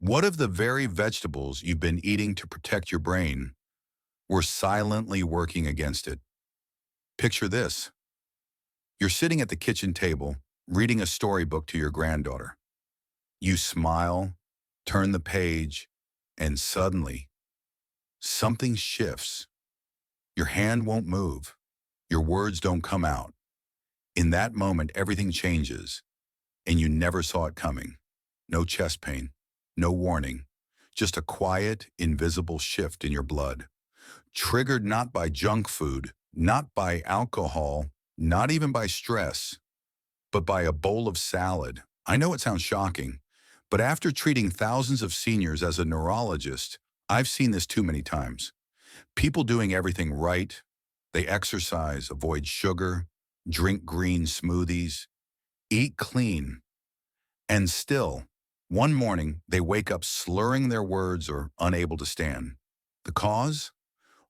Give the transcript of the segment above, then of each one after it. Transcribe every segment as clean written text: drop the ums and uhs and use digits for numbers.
What if the very vegetables you've been eating to protect your brain were silently working against it? Picture this. You're sitting at the kitchen table, reading a storybook to your granddaughter. You smile, turn the page, and suddenly, something shifts. Your hand won't move. Your words don't come out. In that moment, everything changes, and you never saw it coming. No chest pain, no warning, just a quiet, invisible shift in your blood. Triggered not by junk food, not by alcohol, not even by stress, but by a bowl of salad. I know it sounds shocking, but after treating thousands of seniors as a neurologist, I've seen this too many times. People doing everything right. They exercise, avoid sugar, drink green smoothies, eat clean, and still, one morning, they wake up slurring their words or unable to stand. The cause?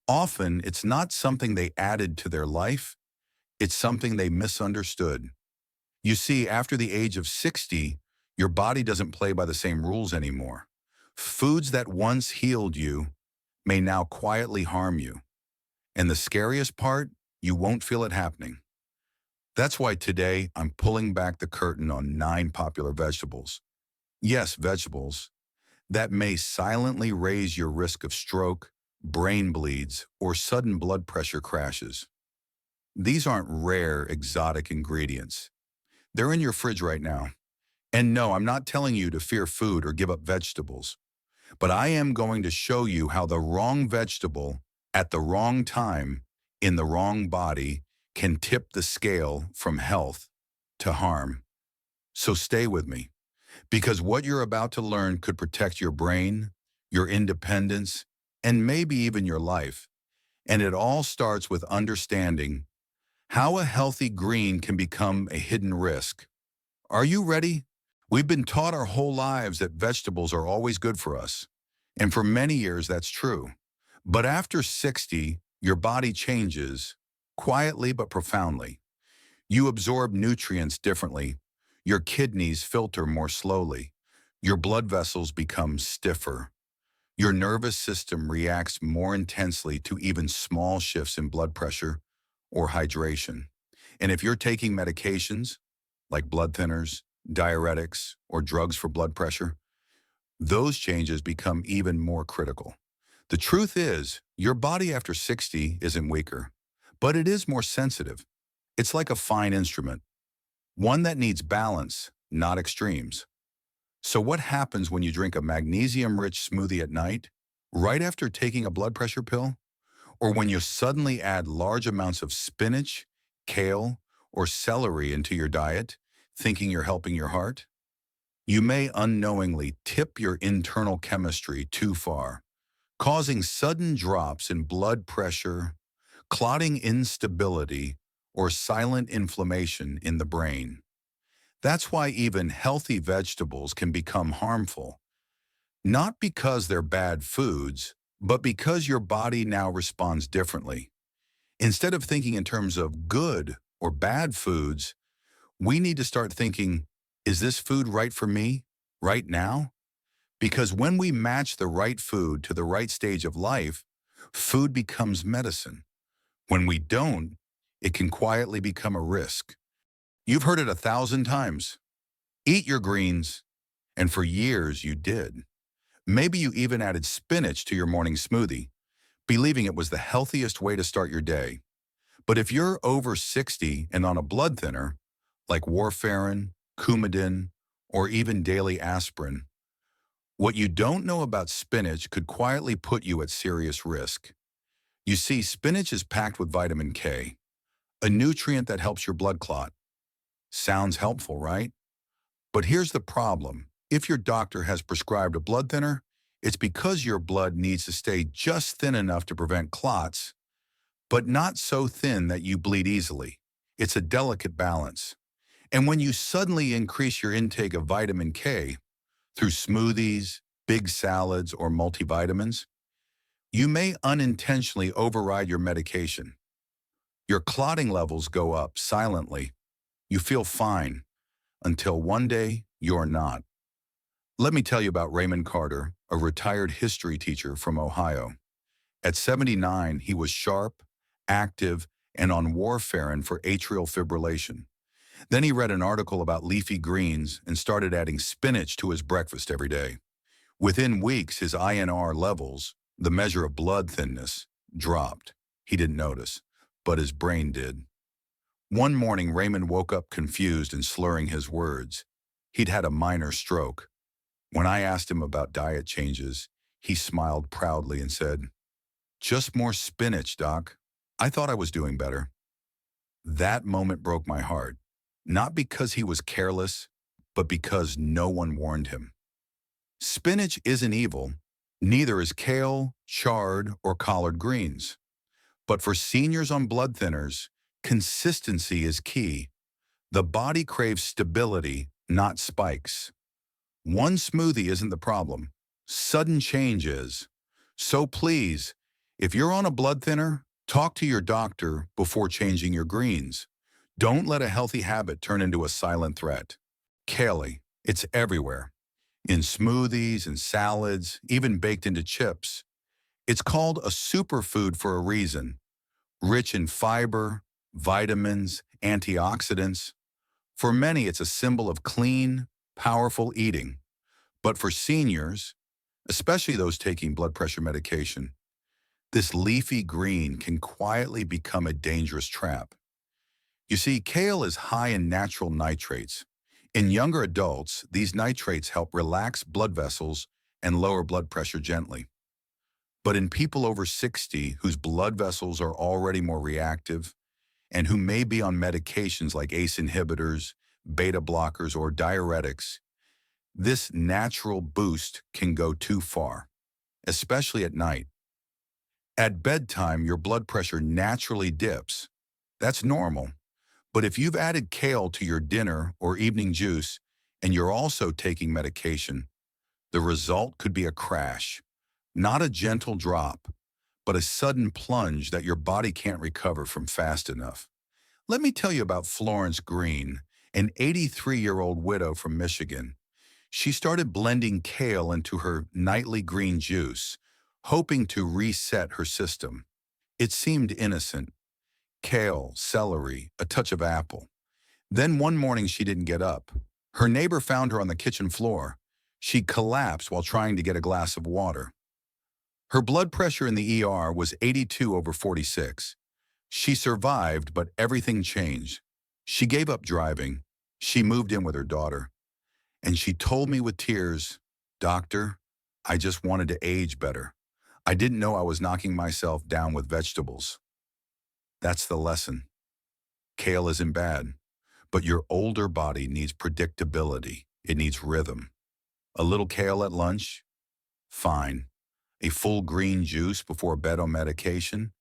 Often, it's not something they added to their life, it's something they misunderstood. You see, after the age of 60, your body doesn't play by the same rules anymore. Foods that once healed you may now quietly harm you. And the scariest part, you won't feel it happening. That's why today I'm pulling back the curtain on 9 popular vegetables. Yes, vegetables that may silently raise your risk of stroke, brain bleeds, or sudden blood pressure crashes. These aren't rare, exotic ingredients. They're in your fridge right now. And no, I'm not telling you to fear food or give up vegetables, but I am going to show you how the wrong vegetable at the wrong time in the wrong body can tip the scale from health to harm. So stay with me, because what you're about to learn could protect your brain, your independence, and maybe even your life. And it all starts with understanding how a healthy green can become a hidden risk. Are you ready? We've been taught our whole lives that vegetables are always good for us. And for many years, that's true. But after 60, your body changes, quietly but profoundly. You absorb nutrients differently. Your kidneys filter more slowly. Your blood vessels become stiffer. Your nervous system reacts more intensely to even small shifts in blood pressure or hydration. And if you're taking medications like blood thinners, diuretics, or drugs for blood pressure, those changes become even more critical. The truth is, your body after 60 isn't weaker, but it is more sensitive. It's like a fine instrument, one that needs balance, not extremes. So what happens when you drink a magnesium-rich smoothie at night, right after taking a blood pressure pill? Or when you suddenly add large amounts of spinach, kale, or celery into your diet, thinking you're helping your heart? You may unknowingly tip your internal chemistry too far, causing sudden drops in blood pressure, clotting instability, or silent inflammation in the brain. That's why even healthy vegetables can become harmful, not because they're bad foods, but because your body now responds differently. Instead of thinking in terms of good or bad foods, we need to start thinking, is this food right for me right now? Because when we match the right food to the right stage of life, food becomes medicine. When we don't, it can quietly become a risk. You've heard it 1,000 times. Eat your greens, and for years you did. Maybe you even added spinach to your morning smoothie, believing it was the healthiest way to start your day. But if you're over 60 and on a blood thinner, like warfarin, Coumadin, or even daily aspirin, what you don't know about spinach could quietly put you at serious risk. You see, spinach is packed with vitamin K, a nutrient that helps your blood clot. Sounds helpful, right? But here's the problem. If your doctor has prescribed a blood thinner, it's because your blood needs to stay just thin enough to prevent clots, but not so thin that you bleed easily. It's a delicate balance. And when you suddenly increase your intake of vitamin K through smoothies, big salads, or multivitamins, you may unintentionally override your medication. Your clotting levels go up silently. You feel fine until one day you're not. Let me tell you about Raymond Carter, a retired history teacher from Ohio. At 79, he was sharp, active, and on warfarin for atrial fibrillation. Then he read an article about leafy greens and started adding spinach to his breakfast every day. Within weeks, his INR levels, the measure of blood thinness, dropped. He didn't notice, but his brain did. One morning, Raymond woke up confused and slurring his words. He'd had a minor stroke. When I asked him about diet changes, he smiled proudly and said, "Just more spinach, Doc. I thought I was doing better." That moment broke my heart, not because he was careless, but because no one warned him. Spinach isn't evil, neither is kale, chard, or collard greens. But for seniors on blood thinners, consistency is key. The body craves stability, not spikes. One smoothie isn't the problem. Sudden change is. So please, if you're on a blood thinner, talk to your doctor before changing your greens. Don't let a healthy habit turn into a silent threat. Kale, it's everywhere. In smoothies and salads, even baked into chips. It's called a superfood for a reason. Rich in fiber, vitamins, antioxidants. For many, it's a symbol of clean, powerful eating. But for seniors, especially those taking blood pressure medication, this leafy green can quietly become a dangerous trap. You see, kale is high in natural nitrates. In younger adults, these nitrates help relax blood vessels and lower blood pressure gently. But in people over 60 whose blood vessels are already more reactive and who may be on medications like ACE inhibitors, beta blockers, or diuretics, this natural boost can go too far, especially at night. At bedtime, your blood pressure naturally dips. That's normal. But if you've added kale to your dinner or evening juice and you're also taking medication, the result could be a crash. Not a gentle drop, but a sudden plunge that your body can't recover from fast enough. Let me tell you about Florence Green, an 83-year-old widow from Michigan. She started blending kale into her nightly green juice, hoping to reset her system. It seemed innocent. Kale, celery, a touch of apple. Then one morning she didn't get up. Her neighbor found her on the kitchen floor. She collapsed while trying to get a glass of water. Her blood pressure in the ER was 82/46. She survived, but everything changed. She gave up driving. She moved in with her daughter. And she told me with tears, "Doctor, I just wanted to age better. I didn't know I was knocking myself down with vegetables." That's the lesson. Kale isn't bad, but your older body needs predictability. It needs rhythm. A little kale at lunch? Fine. A full green juice before bed on medication?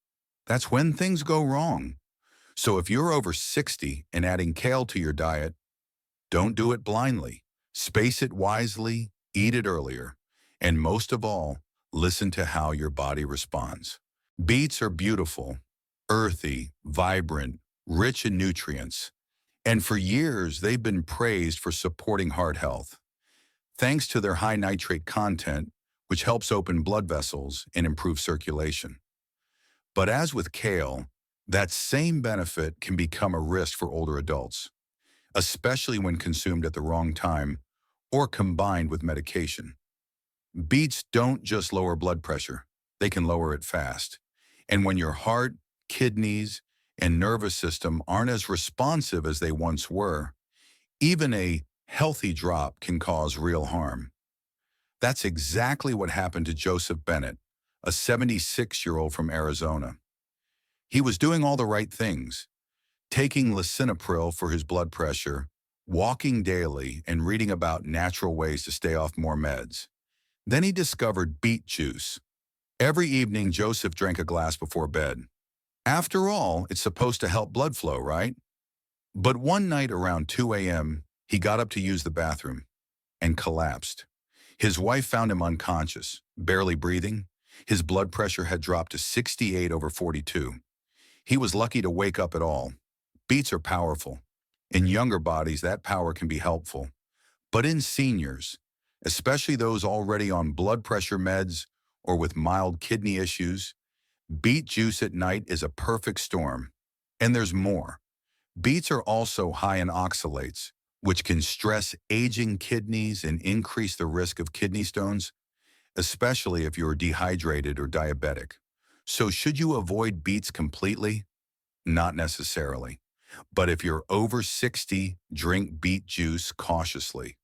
That's when things go wrong. So if you're over 60 and adding kale to your diet, don't do it blindly. Space it wisely, eat it earlier, and most of all, listen to how your body responds. Beets are beautiful, earthy, vibrant, rich in nutrients, and for years they've been praised for supporting heart health. Thanks to their high nitrate content, which helps open blood vessels and improve circulation. But as with kale, that same benefit can become a risk for older adults, especially when consumed at the wrong time or combined with medication. Beets don't just lower blood pressure, they can lower it fast. And when your heart, kidneys, and nervous system aren't as responsive as they once were, even a healthy drop can cause real harm. That's exactly what happened to Joseph Bennett, a 76-year-old from Arizona. He was doing all the right things, taking lisinopril for his blood pressure, walking daily, and reading about natural ways to stay off more meds. Then he discovered beet juice. Every evening, Joseph drank a glass before bed. After all, it's supposed to help blood flow, right? But one night around 2 a.m., he got up to use the bathroom and collapsed. His wife found him unconscious, barely breathing. His blood pressure had dropped to 68/42. He was lucky to wake up at all. Beets are powerful. In younger bodies, that power can be helpful. But in seniors, especially those already on blood pressure meds or with mild kidney issues. Beet juice at night is a perfect storm. And there's more. Beets are also high in oxalates, which can stress aging kidneys and increase the risk of kidney stones, especially if you're dehydrated or diabetic. So should you avoid beets completely? Not necessarily. But if you're over 60, drink beet juice cautiously.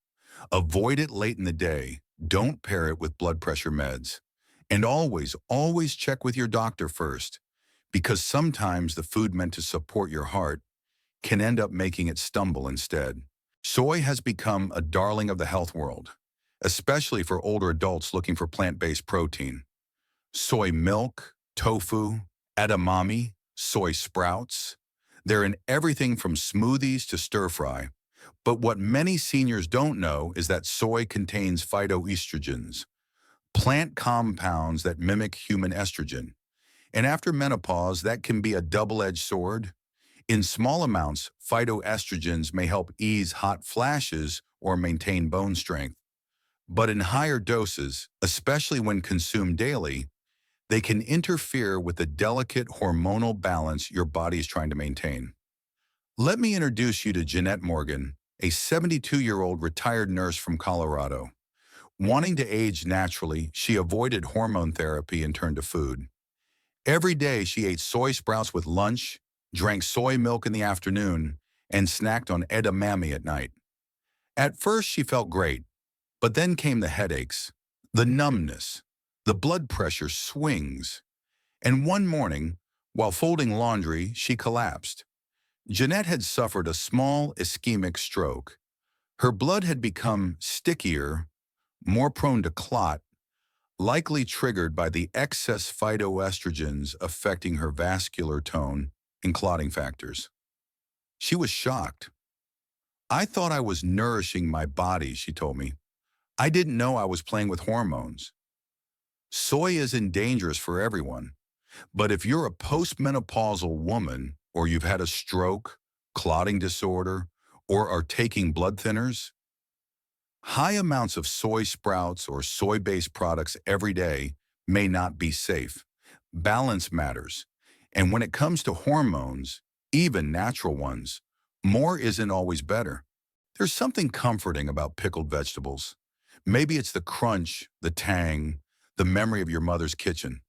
Avoid it late in the day. Don't pair it with blood pressure meds. And always check with your doctor first, because sometimes the food meant to support your heart can end up making it stumble instead. Soy has become a darling of the health world, especially for older adults looking for plant-based protein. Soy milk, tofu, edamame, soy sprouts. They're in everything from smoothies to stir-fry. But what many seniors don't know is that soy contains phytoestrogens, plant compounds that mimic human estrogen. And after menopause, that can be a double-edged sword. In small amounts, phytoestrogens may help ease hot flashes or maintain bone strength. But in higher doses, especially when consumed daily, they can interfere with the delicate hormonal balance your body is trying to maintain. Let me introduce you to Jeanette Morgan, a 72-year-old retired nurse from Colorado. Wanting to age naturally, she avoided hormone therapy and turned to food. Every day, she ate soy sprouts with lunch, drank soy milk in the afternoon, and snacked on edamame at night. At first, she felt great, but then came the headaches, the numbness, the blood pressure swings, and one morning, while folding laundry, she collapsed. Jeanette had suffered a small ischemic stroke. Her blood had become stickier, more prone to clot, likely triggered by the excess phytoestrogens affecting her vascular tone and clotting factors. She was shocked. "I thought I was nourishing my body," she told me. "I didn't know I was playing with hormones." Soy isn't dangerous for everyone, but if you're a postmenopausal woman or you've had a stroke, clotting disorder, or are taking blood thinners, high amounts of soy sprouts or soy-based products every day may not be safe. Balance matters. And when it comes to hormones, even natural ones, more isn't always better. There's something comforting about pickled vegetables. Maybe it's the crunch, the tang, the memory of your mother's kitchen.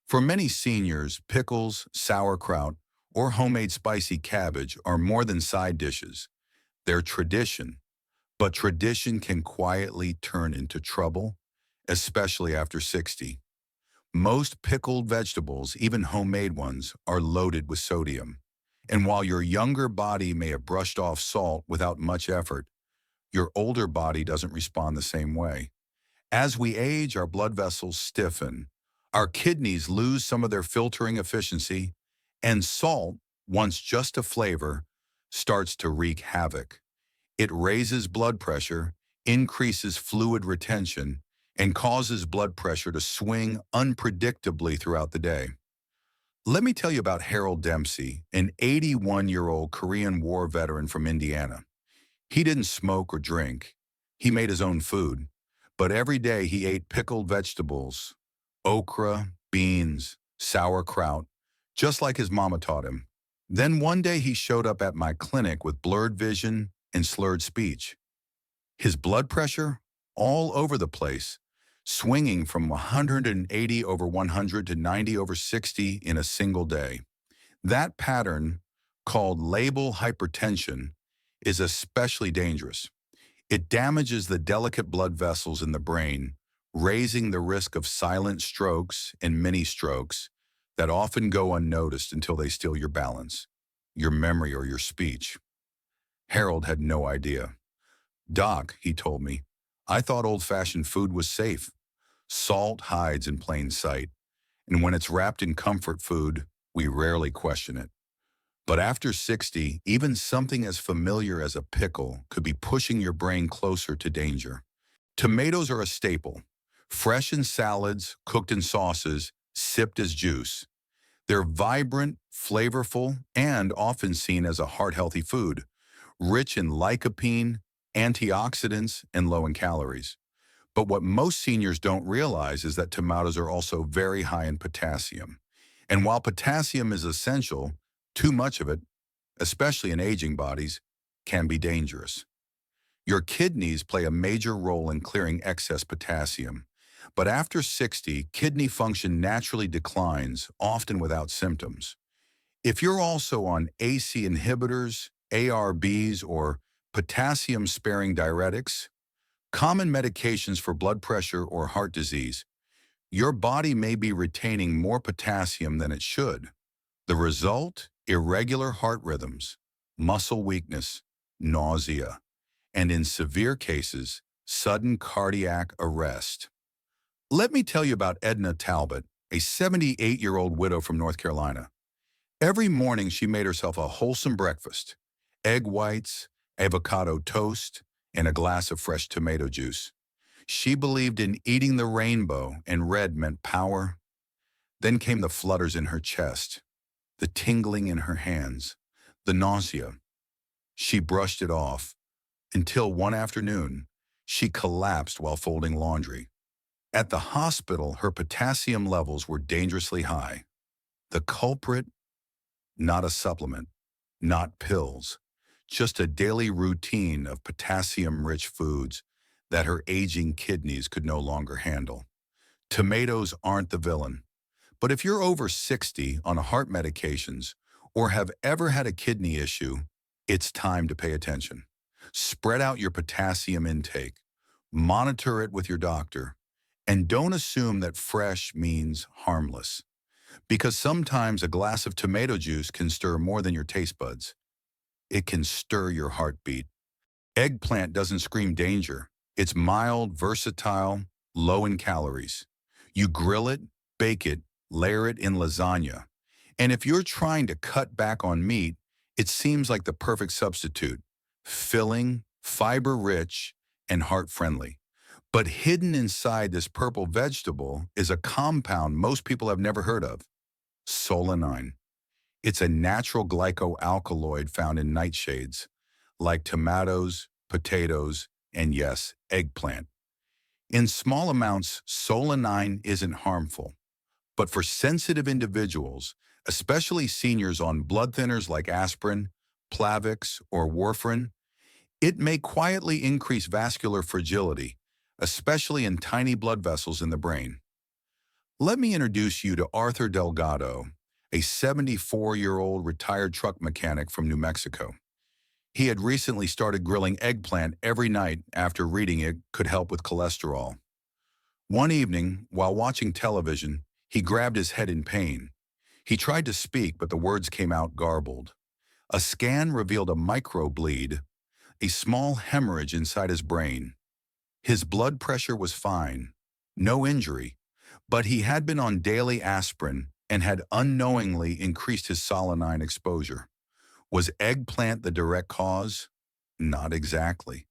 For many seniors, pickles, sauerkraut, or homemade spicy cabbage are more than side dishes. They're tradition. But tradition can quietly turn into trouble, especially after 60. Most pickled vegetables, even homemade ones, are loaded with sodium. And while your younger body may have brushed off salt without much effort, your older body doesn't respond the same way. As we age, our blood vessels stiffen, our kidneys lose some of their filtering efficiency, and salt, once just a flavor, starts to wreak havoc. It raises blood pressure, increases fluid retention, and causes blood pressure to swing unpredictably throughout the day. Let me tell you about Harold Dempsey, an 81-year-old Korean War veteran from Indiana. He didn't smoke or drink. He made his own food. But every day he ate pickled vegetables, okra, beans, sauerkraut, just like his mama taught him. Then one day he showed up at my clinic with blurred vision and slurred speech. His blood pressure, all over the place, swinging from 180 over 100 to 90 over 60 in a single day. That pattern, called labile hypertension, is especially dangerous. It damages the delicate blood vessels in the brain, raising the risk of silent strokes and mini strokes that often go unnoticed until they steal your balance, your memory, or your speech. Harold had no idea. "Doc," he told me, "I thought old-fashioned food was safe. Salt hides in plain sight, and when it's wrapped in comfort food, we rarely question it. But after 60, even something as familiar as a pickle could be pushing your brain closer to danger." Tomatoes are a staple. Fresh in salads, cooked in sauces, sipped as juice. They're vibrant, flavorful, and often seen as a heart-healthy food, rich in lycopene, antioxidants, and low in calories. But what most seniors don't realize is that tomatoes are also very high in potassium. And while potassium is essential, too much of it, especially in aging bodies, can be dangerous. Your kidneys play a major role in clearing excess potassium. But after 60, kidney function naturally declines, often without symptoms. If you're also on AC inhibitors, ARBs, or potassium-sparing diuretics, common medications for blood pressure or heart disease, your body may be retaining more potassium than it should. The result? Irregular heart rhythms, muscle weakness, nausea, and in severe cases, sudden cardiac arrest. Let me tell you about Edna Talbot, a 78-year-old widow from North Carolina. Every morning she made herself a wholesome breakfast: egg whites, avocado toast, and a glass of fresh tomato juice. She believed in eating the rainbow, and red meant power. Then came the flutters in her chest, the tingling in her hands, the nausea. She brushed it off until one afternoon, she collapsed while folding laundry. At the hospital, her potassium levels were dangerously high. The culprit? Not a supplement, not pills, just a daily routine of potassium-rich foods that her aging kidneys could no longer handle. Tomatoes aren't the villain. But if you're over 60 on heart medications or have ever had a kidney issue, it's time to pay attention. Spread out your potassium intake, monitor it with your doctor, and don't assume that fresh means harmless. Because sometimes a glass of tomato juice can stir more than your taste buds. It can stir your heartbeat. Eggplant doesn't scream danger. It's mild, versatile, low in calories. You grill it, bake it, layer it in lasagna. And if you're trying to cut back on meat, it seems like the perfect substitute: filling, fiber-rich, and heart-friendly. But hidden inside this purple vegetable is a compound most people have never heard of: solanine. It's a natural glycoalkaloid found in nightshades, like tomatoes, potatoes, and yes, eggplant. In small amounts, solanine isn't harmful. But for sensitive individuals, especially seniors on blood thinners like aspirin, Plavix, or warfarin, it may quietly increase vascular fragility, especially in tiny blood vessels in the brain. Let me introduce you to Arthur Delgado, a 74-year-old retired truck mechanic from New Mexico. He had recently started grilling eggplant every night after reading it could help with cholesterol. One evening, while watching television, he grabbed his head in pain. He tried to speak, but the words came out garbled. A scan revealed a microbleed, a small hemorrhage inside his brain. His blood pressure was fine, no injury, but he had been on daily aspirin and had unknowingly increased his solanine exposure. Was eggplant the direct cause? Not exactly.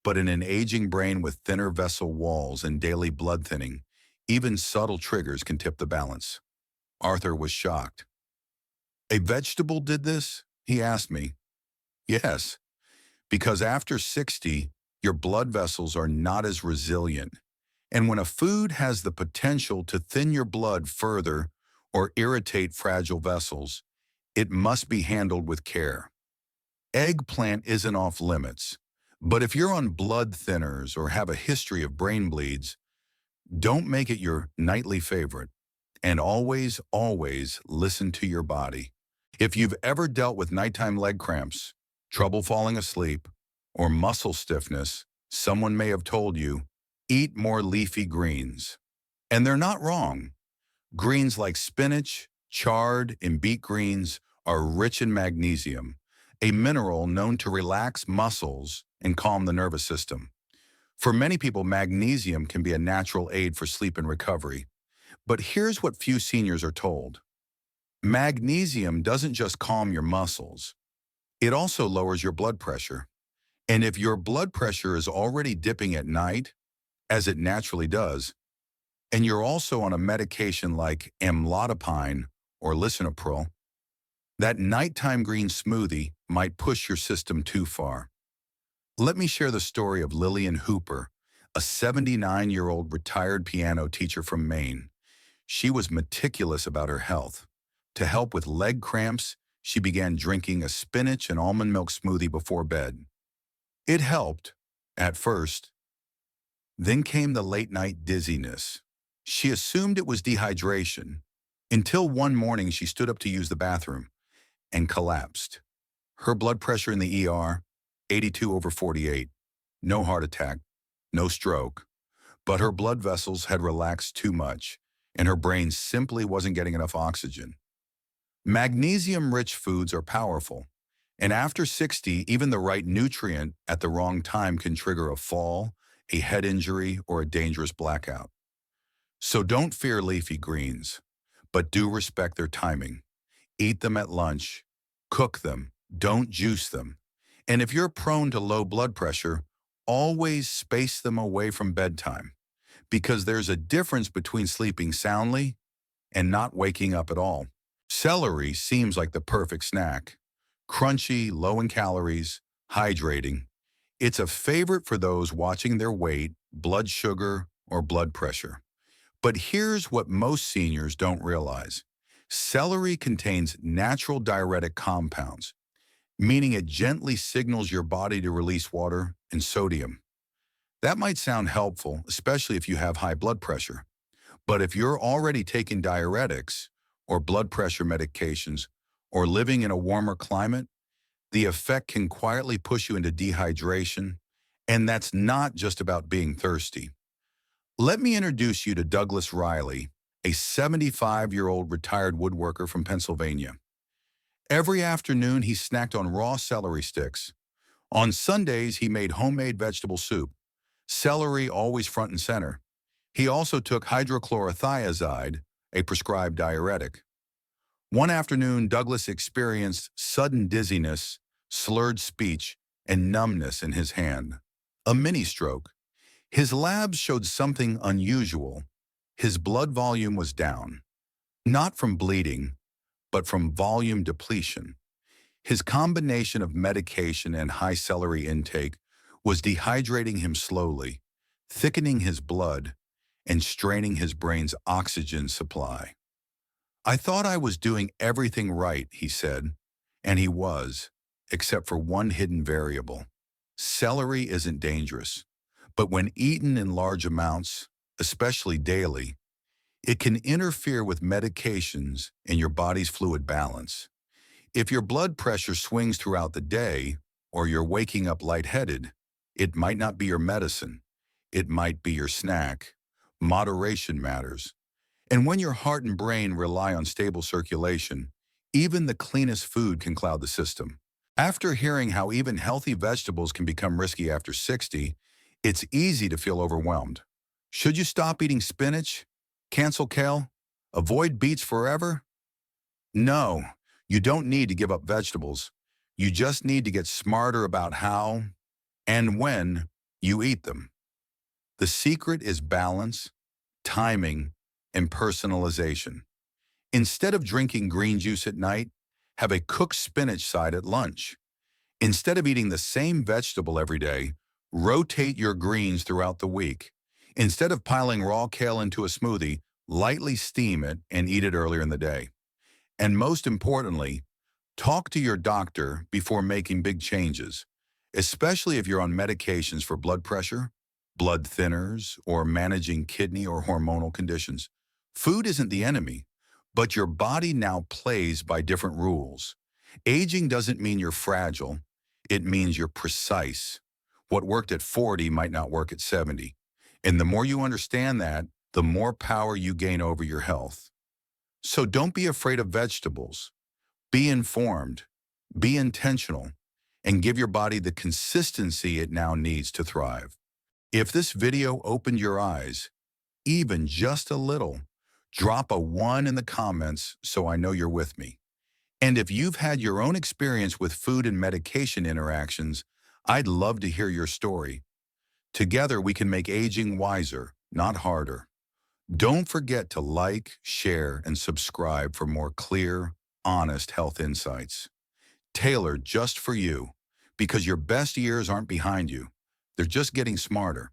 But in an aging brain with thinner vessel walls and daily blood thinning, even subtle triggers can tip the balance. Arthur was shocked. "A vegetable did this?" he asked me. "Yes, because after 60, your blood vessels are not as resilient. And when a food has the potential to thin your blood further or irritate fragile vessels, it must be handled with care. Eggplant isn't off limits, but if you're on blood thinners or have a history of brain bleeds, don't make it your nightly favorite. And always, always listen to your body. If you've ever dealt with nighttime leg cramps, trouble falling asleep, or muscle stiffness, someone may have told you, eat more leafy greens. And they're not wrong. Greens like spinach, chard, and beet greens are rich in magnesium, a mineral known to relax muscles and calm the nervous system. For many people, magnesium can be a natural aid for sleep and recovery. But here's what few seniors are told. Magnesium doesn't just calm your muscles. It also lowers your blood pressure. And if your blood pressure is already dipping at night, as it naturally does, and you're also on a medication like amlodipine or lisinopril, that nighttime green smoothie might push your system too far. Let me share the story of Lillian Hooper, a 79-year-old retired piano teacher from Maine. She was meticulous about her health. To help with leg cramps, she began drinking a spinach and almond milk smoothie before bed. It helped, at first. Then came the late-night dizziness. She assumed it was dehydration, until one morning she stood up to use the bathroom and collapsed. Her blood pressure in the ER, 82/48. No heart attack, no stroke, but her blood vessels had relaxed too much, and her brain simply wasn't getting enough oxygen. Magnesium-rich foods are powerful, and after 60, even the right nutrient at the wrong time can trigger a fall, a head injury, or a dangerous blackout. So don't fear leafy greens, but do respect their timing. Eat them at lunch, cook them, don't juice them. And if you're prone to low blood pressure, always space them away from bedtime, because there's a difference between sleeping soundly and not waking up at all. Celery seems like the perfect snack. Crunchy, low in calories, hydrating. It's a favorite for those watching their weight, blood sugar, or blood pressure. But here's what most seniors don't realize. Celery contains natural diuretic compounds, meaning it gently signals your body to release water and sodium. That might sound helpful, especially if you have high blood pressure. But if you're already taking diuretics or blood pressure medications or living in a warmer climate, the effect can quietly push you into dehydration, and that's not just about being thirsty. Let me introduce you to Douglas Riley, a 75-year-old retired woodworker from Pennsylvania. Every afternoon, he snacked on raw celery sticks. On Sundays, he made homemade vegetable soup, celery always front and center. He also took hydrochlorothiazide, a prescribed diuretic. One afternoon, Douglas experienced sudden dizziness, slurred speech, and numbness in his hand. A mini stroke. His labs showed something unusual. His blood volume was down, not from bleeding, but from volume depletion. His combination of medication and high celery intake was dehydrating him slowly, thickening his blood, and straining his brain's oxygen supply. I thought I was doing everything right, he said, and he was, except for one hidden variable. Celery isn't dangerous, but when eaten in large amounts, especially daily, it can interfere with medications and your body's fluid balance. If your blood pressure swings throughout the day, or you're waking up lightheaded, it might not be your medicine. It might be your snack. Moderation matters. And when your heart and brain rely on stable circulation, even the cleanest food can cloud the system. After hearing how even healthy vegetables can become risky after 60, it's easy to feel overwhelmed. Should you stop eating spinach? Cancel kale? Avoid beets forever? No, you don't need to give up vegetables. You just need to get smarter about how and when you eat them. The secret is balance, timing, and personalization. Instead of drinking green juice at night, have a cooked spinach side at lunch. Instead of eating the same vegetable every day, rotate your greens throughout the week. Instead of piling raw kale into a smoothie, lightly steam it and eat it earlier in the day. And most importantly, talk to your doctor before making big changes, especially if you're on medications for blood pressure, blood thinners, or managing kidney or hormonal conditions. Food isn't the enemy, but your body now plays by different rules. Aging doesn't mean you're fragile. It means you're precise. What worked at 40 might not work at 70. And the more you understand that, the more power you gain over your health. So don't be afraid of vegetables. Be informed, be intentional, and give your body the consistency it now needs to thrive. If this video opened your eyes, even just a little, drop a 1 in the comments so I know you're with me. And if you've had your own experience with food and medication interactions, I'd love to hear your story. Together we can make aging wiser, not harder. Don't forget to like, share, and subscribe for more clear, honest health insights. Tailored just for you, because your best years aren't behind you. They're just getting smarter.